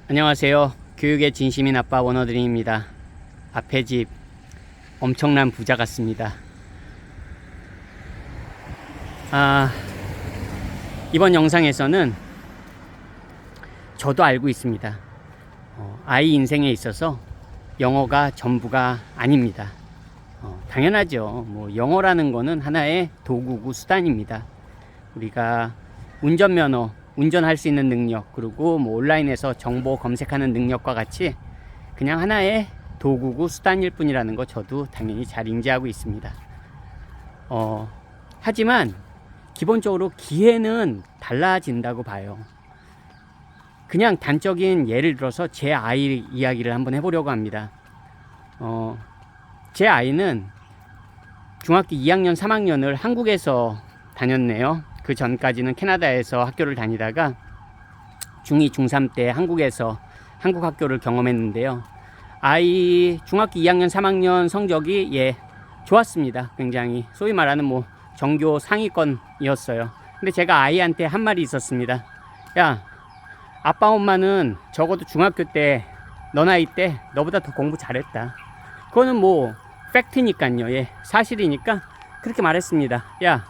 안녕하세요. 교육의 진심인 아빠 원어드림입니다. 앞에 집 엄청난 부자 같습니다. 이번 영상에서는 저도 알고 있습니다. 아이 인생에 있어서 영어가 전부가 아닙니다. 당연하죠. 영어라는 거는 하나의 도구고 수단입니다. 우리가 운전면허, 운전할 수 있는 능력, 그리고 온라인에서 정보 검색하는 능력과 같이 그냥 하나의 도구고 수단일 뿐이라는 거 저도 당연히 잘 인지하고 있습니다. 하지만 기본적으로 기회는 달라진다고 봐요. 그냥 단적인 예를 들어서 제 아이 이야기를 한번 해보려고 합니다. 제 아이는 중학교 2학년, 3학년을 한국에서 다녔네요. 그 전까지는 캐나다에서 학교를 다니다가 중2, 중3 때 한국에서 한국 학교를 경험했는데요. 아이 중학교 2학년, 3학년 성적이 좋았습니다. 굉장히 소위 말하는 전교 상위권이었어요. 근데 제가 아이한테 한 말이 있었습니다. 야, 아빠 엄마는 적어도 중학교 때 너 나이 때 너보다 더 공부 잘했다. 그거는 팩트니까요. 사실이니까 그렇게 말했습니다. 야,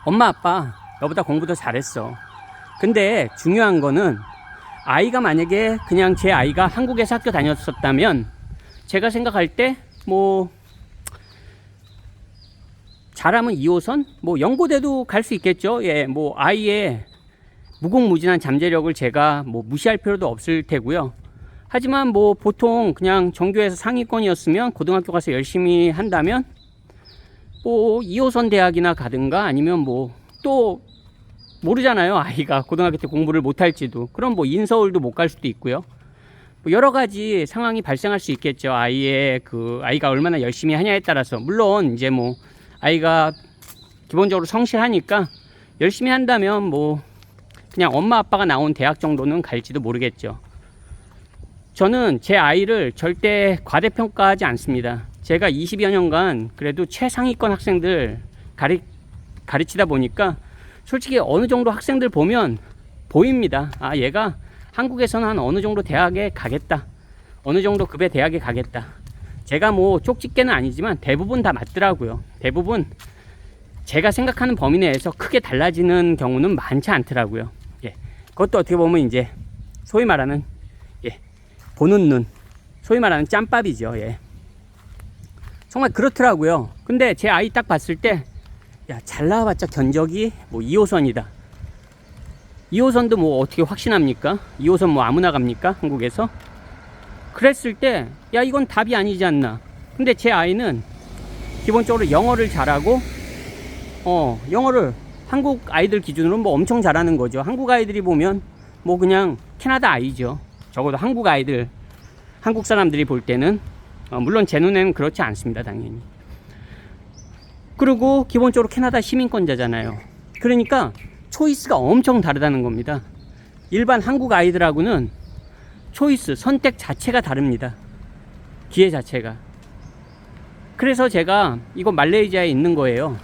엄마 아빠 너보다 공부 더 잘했어. 근데 중요한 거는 아이가 만약에 그냥 제 아이가 한국에서 학교 다녔었다면 제가 생각할 때 잘하면 2호선 연고대도 갈 수 있겠죠. 아이의 무궁무진한 잠재력을 제가 무시할 필요도 없을 테고요. 하지만 보통 그냥 전교에서 상위권이었으면 고등학교 가서 열심히 한다면 2호선 대학이나 가든가 아니면 또 모르잖아요. 아이가 고등학교 때 공부를 못할지도. 그럼 인서울도 못 갈 수도 있고요. 여러 가지 상황이 발생할 수 있겠죠. 아이가 얼마나 열심히 하냐에 따라서. 물론 이제 아이가 기본적으로 성실하니까 열심히 한다면 그냥 엄마 아빠가 나온 대학 정도는 갈지도 모르겠죠. 저는 제 아이를 절대 과대평가하지 않습니다. 제가 20여 년간 그래도 최상위권 학생들 가르치다 보니까 솔직히 어느 정도 학생들 보면 보입니다. 얘가 한국에서는 한 어느 정도 대학에 가겠다. 어느 정도 급의 대학에 가겠다. 제가 쪽집게는 아니지만 대부분 다 맞더라고요. 대부분 제가 생각하는 범위 내에서 크게 달라지는 경우는 많지 않더라고요. 그것도 어떻게 보면 이제 소위 말하는 보는 눈, 소위 말하는 짬밥이죠. 정말 그렇더라고요. 근데 제 아이 딱 봤을 때 잘 나와봤자 견적이 2호선이다. 2호선도 어떻게 확신합니까? 2호선 아무나 갑니까? 한국에서? 그랬을 때 이건 답이 아니지 않나. 근데 제 아이는 기본적으로 영어를 잘하고 영어를 한국 아이들 기준으로 엄청 잘하는 거죠. 한국 아이들이 보면 그냥 캐나다 아이죠. 적어도 한국 아이들, 한국 사람들이 볼 때는 물론 제 눈에는 그렇지 않습니다. 당연히. 그리고 기본적으로 캐나다 시민권자잖아요. 그러니까 초이스가 엄청 다르다는 겁니다. 일반 한국 아이들하고는 초이스, 선택 자체가 다릅니다. 기회 자체가. 그래서 제가 이거 말레이시아에 있는 거예요.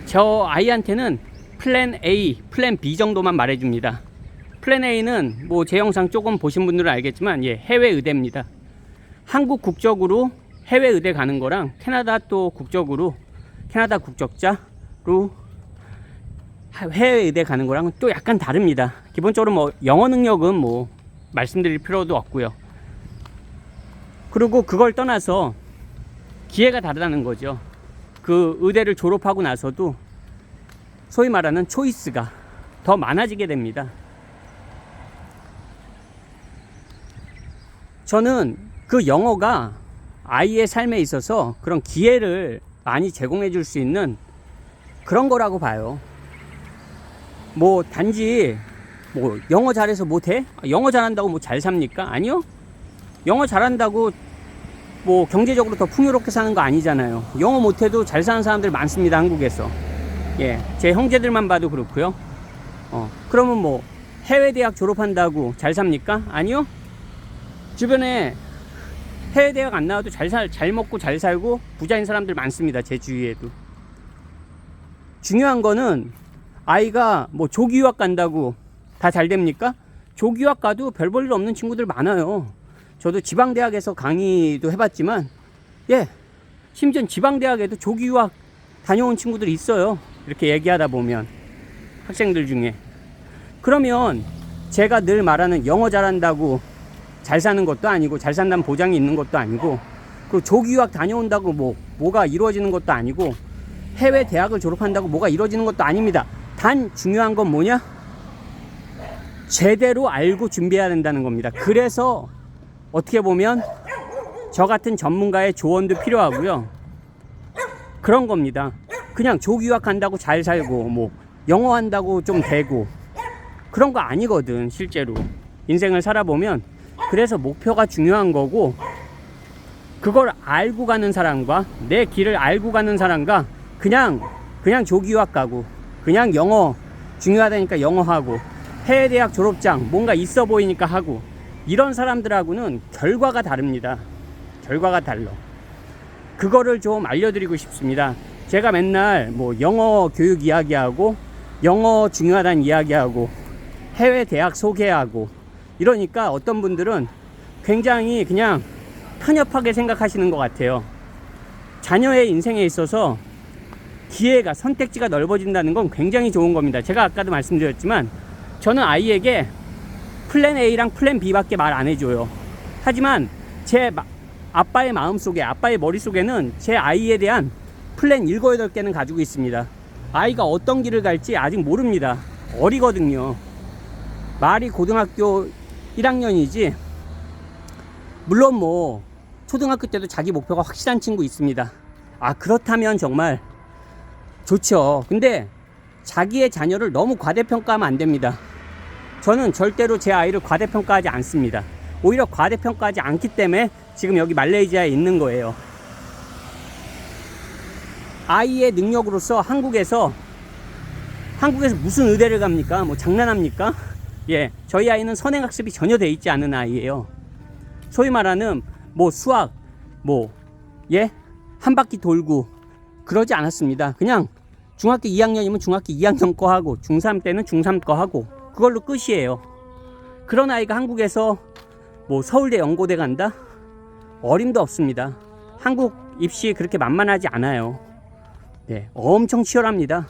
저 아이한테는 플랜 A, 플랜 B 정도만 말해줍니다. 플랜 A는 제 영상 조금 보신 분들은 알겠지만 해외 의대입니다. 한국 국적으로 해외 의대 가는 거랑 캐나다 또 국적으로 캐나다 국적자로 해외 의대 가는 거랑 또 약간 다릅니다. 기본적으로 영어 능력은 말씀드릴 필요도 없고요. 그리고 그걸 떠나서 기회가 다르다는 거죠. 그 의대를 졸업하고 나서도 소위 말하는 초이스가 더 많아지게 됩니다. 저는 그 영어가 아이의 삶에 있어서 그런 기회를 많이 제공해 줄 수 있는 그런 거라고 봐요. 단지 영어 잘해서 못해? 영어 잘한다고 잘 삽니까? 아니요. 영어 잘한다고 경제적으로 더 풍요롭게 사는 거 아니잖아요. 영어 못해도 잘 사는 사람들 많습니다. 한국에서. 제 형제들만 봐도 그렇고요. 그러면 해외 대학 졸업한다고 잘 삽니까? 아니요. 주변에 해외 대학 안 나와도 잘 먹고 잘 살고 부자인 사람들 많습니다. 제 주위에도. 중요한 거는 아이가 뭐 조기 유학 간다고 다 잘 됩니까? 조기유학 가도 별 볼 일 없는 친구들 많아요. 저도 지방대학에서 강의도 해봤지만, 예, 심지어 지방대학에도 조기유학 다녀온 친구들이 있어요. 이렇게 얘기하다 보면, 학생들 중에. 그러면 제가 늘 말하는 영어 잘한다고 잘 사는 것도 아니고, 잘 산다는 보장이 있는 것도 아니고, 그 조기유학 다녀온다고 뭐가 이루어지는 것도 아니고, 해외 대학을 졸업한다고 뭐가 이루어지는 것도 아닙니다. 단 중요한 건 뭐냐? 제대로 알고 준비해야 된다는 겁니다. 그래서 어떻게 보면 저 같은 전문가의 조언도 필요하고요. 그런 겁니다. 그냥 조기유학 한다고 잘 살고 영어 한다고 좀 되고 그런 거 아니거든. 실제로 인생을 살아보면. 그래서 목표가 중요한 거고, 그걸 알고 가는 사람과 내 길을 알고 가는 사람과 그냥 조기유학 가고, 그냥 영어 중요하다니까 영어 하고, 해외 대학 졸업장 뭔가 있어 보이니까 하고, 이런 사람들하고는 결과가 다릅니다. 결과가 달라. 그거를 좀 알려드리고 싶습니다. 제가 맨날 영어 교육 이야기하고, 영어 중요하다는 이야기하고, 해외 대학 소개하고 이러니까 어떤 분들은 굉장히 그냥 편협하게 생각하시는 것 같아요. 자녀의 인생에 있어서 기회가, 선택지가 넓어진다는 건 굉장히 좋은 겁니다. 제가 아까도 말씀드렸지만 저는 아이에게 플랜 A랑 플랜 B밖에 말 안 해줘요. 하지만 제 아빠의 마음속에, 아빠의 머릿속에는 제 아이에 대한 플랜 7, 8개는 가지고 있습니다. 아이가 어떤 길을 갈지 아직 모릅니다. 어리거든요. 말이 고등학교 1학년이지, 물론 초등학교 때도 자기 목표가 확실한 친구 있습니다. 그렇다면 정말 좋죠. 근데 자기의 자녀를 너무 과대평가하면 안 됩니다. 저는 절대로 제 아이를 과대평가하지 않습니다. 오히려 과대평가하지 않기 때문에 지금 여기 말레이시아에 있는 거예요. 아이의 능력으로서 한국에서 무슨 의대를 갑니까? 장난합니까? 예, 저희 아이는 선행학습이 전혀 돼 있지 않은 아이예요. 소위 말하는 수학 한 바퀴 돌고 그러지 않았습니다. 그냥 중학교 2학년이면 중학교 2학년 거 하고, 중3 때는 중3 거 하고, 그걸로 끝이에요. 그런 아이가 한국에서 서울대 연고대 간다? 어림도 없습니다. 한국 입시 그렇게 만만하지 않아요. 네, 엄청 치열합니다.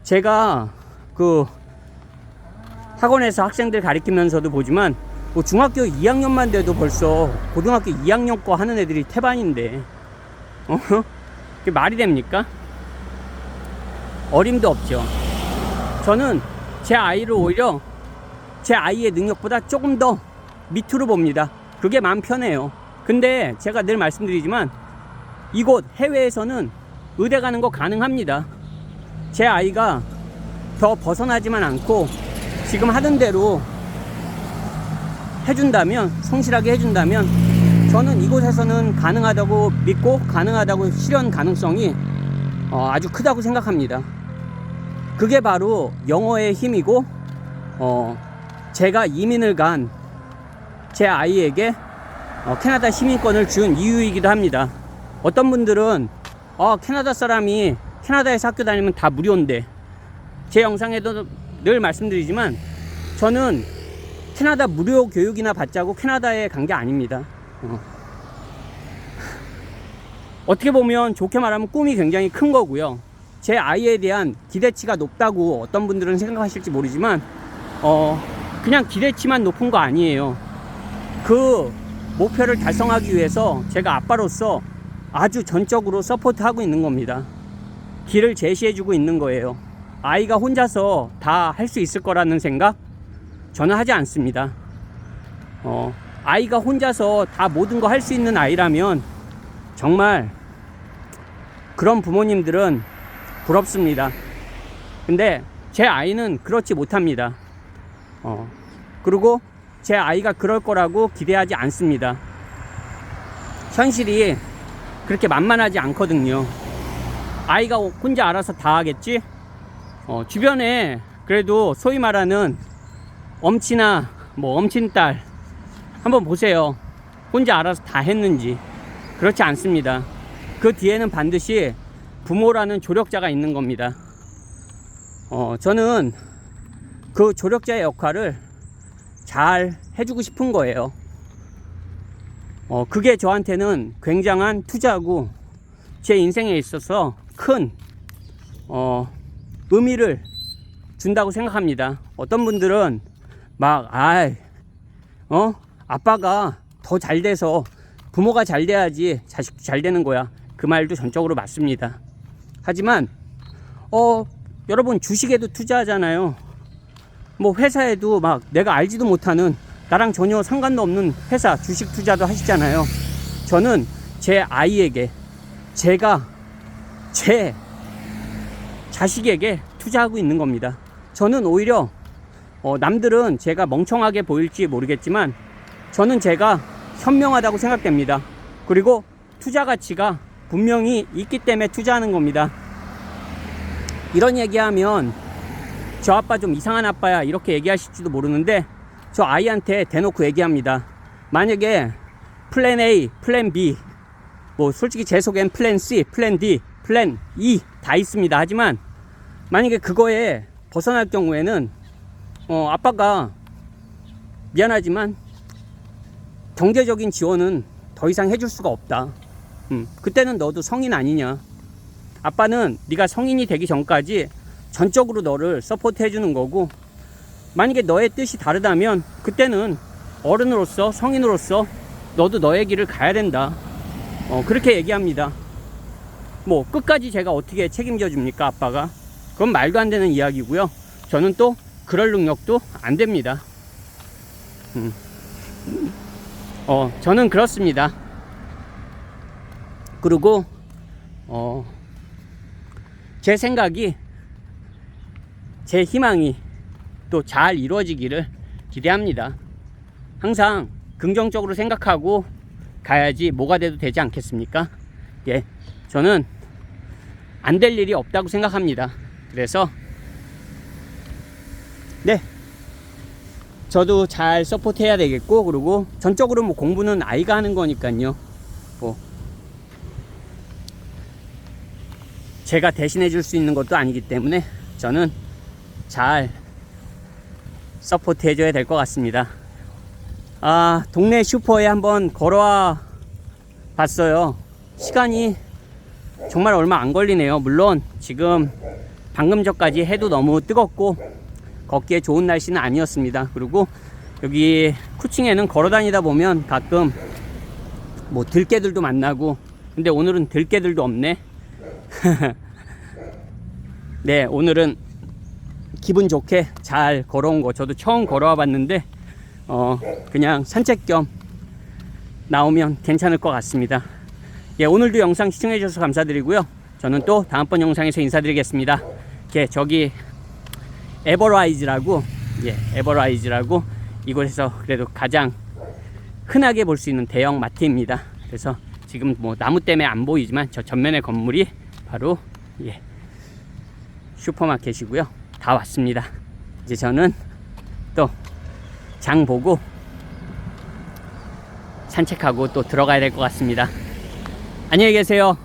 제가 학원에서 학생들 가르치면서도 보지만 중학교 2학년만 돼도 벌써 고등학교 2학년 거 하는 애들이 태반인데 그게 말이 됩니까? 어림도 없죠. 저는 제 아이를 오히려 제 아이의 능력보다 조금 더 밑으로 봅니다. 그게 마음 편해요. 근데 제가 늘 말씀드리지만 이곳 해외에서는 의대 가는 거 가능합니다. 제 아이가 더 벗어나지만 않고 지금 하던 대로 해준다면, 성실하게 해준다면 저는 이곳에서는 가능하다고 믿고, 가능하다고 실현 가능성이 아주 크다고 생각합니다. 그게 바로 영어의 힘이고, 제가 이민을 간 제 아이에게 캐나다 시민권을 준 이유이기도 합니다. 어떤 분들은 캐나다 사람이 캐나다에서 학교 다니면 다 무료인데, 제 영상에도 늘 말씀드리지만 저는 캐나다 무료 교육이나 받자고 캐나다에 간 게 아닙니다. 어떻게 보면 좋게 말하면 꿈이 굉장히 큰 거고요. 제 아이에 대한 기대치가 높다고 어떤 분들은 생각하실지 모르지만 그냥 기대치만 높은 거 아니에요. 그 목표를 달성하기 위해서 제가 아빠로서 아주 전적으로 서포트하고 있는 겁니다. 길을 제시해주고 있는 거예요. 아이가 혼자서 다 할 수 있을 거라는 생각? 저는 하지 않습니다. 아이가 혼자서 다 모든 거 할 수 있는 아이라면 정말 그런 부모님들은 부럽습니다. 근데 제 아이는 그렇지 못합니다. 그리고 제 아이가 그럴 거라고 기대하지 않습니다. 현실이 그렇게 만만하지 않거든요. 아이가 혼자 알아서 다 하겠지? 주변에 그래도 소위 말하는 엄치나 엄친딸 한번 보세요. 혼자 알아서 다 했는지. 그렇지 않습니다. 그 뒤에는 반드시 부모라는 조력자가 있는 겁니다. 저는 그 조력자의 역할을 잘 해주고 싶은 거예요. 그게 저한테는 굉장한 투자고 제 인생에 있어서 큰 의미를 준다고 생각합니다. 어떤 분들은 막 아빠가 더 잘 돼서 부모가 잘 돼야지 자식도 잘 되는 거야. 그 말도 전적으로 맞습니다. 하지만 여러분 주식에도 투자하잖아요. 뭐 회사에도 막 내가 알지도 못하는 나랑 전혀 상관도 없는 회사 주식 투자도 하시잖아요. 저는 제 아이에게 제가 제 자식에게 투자하고 있는 겁니다. 저는 오히려 남들은 제가 멍청하게 보일지 모르겠지만 저는 제가 현명하다고 생각됩니다. 그리고 투자 가치가 분명히 있기 때문에 투자하는 겁니다. 이런 얘기하면 저 아빠 좀 이상한 아빠야 이렇게 얘기하실지도 모르는데 저 아이한테 대놓고 얘기합니다. 만약에 플랜 A, 플랜 B, 뭐 솔직히 제 속엔 플랜 C, 플랜 D, 플랜 E 다 있습니다. 하지만 만약에 그거에 벗어날 경우에는 아빠가 미안하지만 경제적인 지원은 더 이상 해줄 수가 없다. 그때는 너도 성인 아니냐. 아빠는 네가 성인이 되기 전까지 전적으로 너를 서포트 해주는 거고 만약에 너의 뜻이 다르다면 그때는 어른으로서 성인으로서 너도 너의 길을 가야 된다. 그렇게 얘기합니다. 뭐 끝까지 제가 어떻게 책임져 줍니까 아빠가? 그건 말도 안 되는 이야기고요. 저는 또 그럴 능력도 안 됩니다. 저는 그렇습니다. 그리고 제 생각이 제 희망이 또 잘 이루어지기를 기대합니다. 항상 긍정적으로 생각하고 가야지 뭐가 돼도 되지 않겠습니까? 예, 저는 안 될 일이 없다고 생각합니다. 그래서 네, 저도 잘 서포트 해야 되겠고 그리고 전적으로 뭐 공부는 아이가 하는 거니까요. 뭐 제가 대신해 줄 수 있는 것도 아니기 때문에 저는 잘 서포트 해줘야 될 것 같습니다. 동네 슈퍼에 한번 걸어와 봤어요. 시간이 정말 얼마 안 걸리네요. 물론 지금 방금 전까지 해도 너무 뜨겁고 걷기에 좋은 날씨는 아니었습니다. 그리고 여기 쿠칭에는 걸어 다니다 보면 가끔 뭐 들개들도 만나고 근데 오늘은 들개들도 없네. 네, 오늘은 기분 좋게 잘 걸어온 거 저도 처음 걸어와 봤는데 그냥 산책 겸 나오면 괜찮을 것 같습니다. 예, 오늘도 영상 시청해 주셔서 감사드리고요. 저는 또 다음번 영상에서 인사드리겠습니다. 예, 저기 에버라이즈라고 이곳에서 그래도 가장 흔하게 볼 수 있는 대형 마트입니다. 그래서 지금 뭐 나무 때문에 안 보이지만 저 전면의 건물이 바로 슈퍼마켓이고요. 다 왔습니다. 이제 저는 또 장 보고 산책하고 또 들어가야 될 것 같습니다. 안녕히 계세요.